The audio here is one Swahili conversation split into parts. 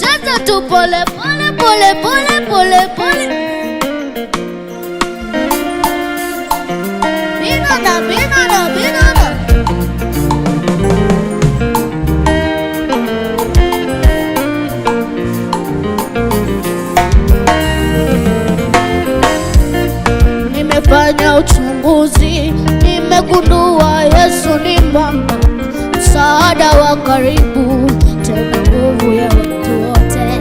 cheza tu pole pole pole pole pole pole. Binana binana binana. Nimefanya uchunguzi, nimegundua Yesu ni mwamba, msaada wa karibu, tena nguvu ya watu wote,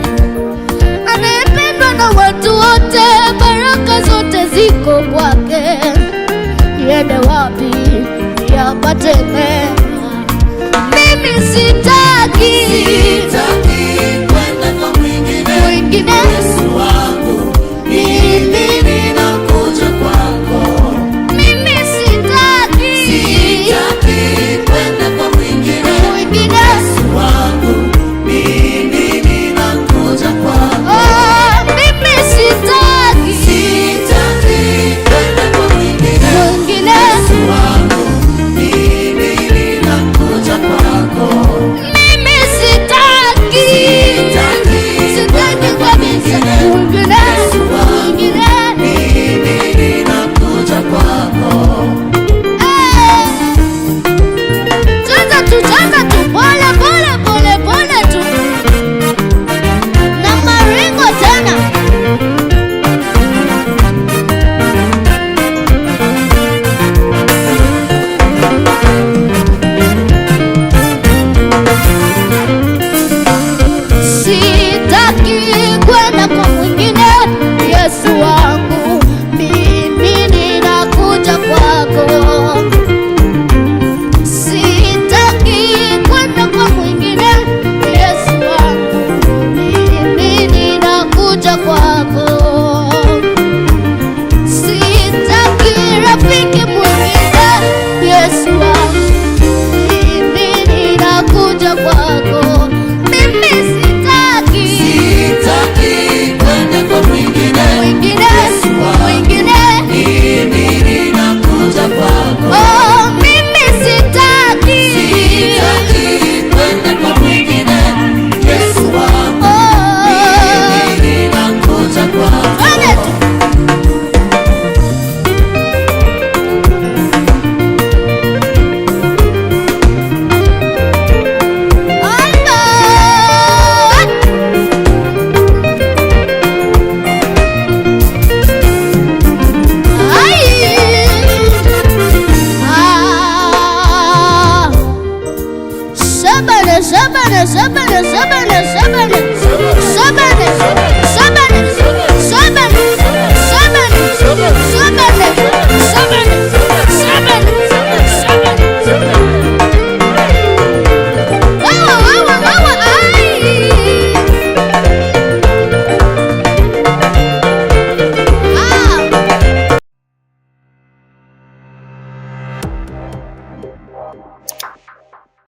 anayependwa na watu wote, baraka zote ziko kwake. Niende wapi niyapate mema? Mimi sitaki kwenda kwa mwingine. Yesu wangu, mimi ninakuja kwako. Mimi sitaki kwenda kwa mwingine. Yesu wangu, mimi ninakuja kwako. Mimi sitaki kwenda kwa mwingine. Yesu wangu, mimi ninakuja kwako. Mimi sitaki kabisa mwingine. Yesu wangu, mimi ninakuja kwako. Cheza tu pole pole pole pole tu na maringo tena. Sitaki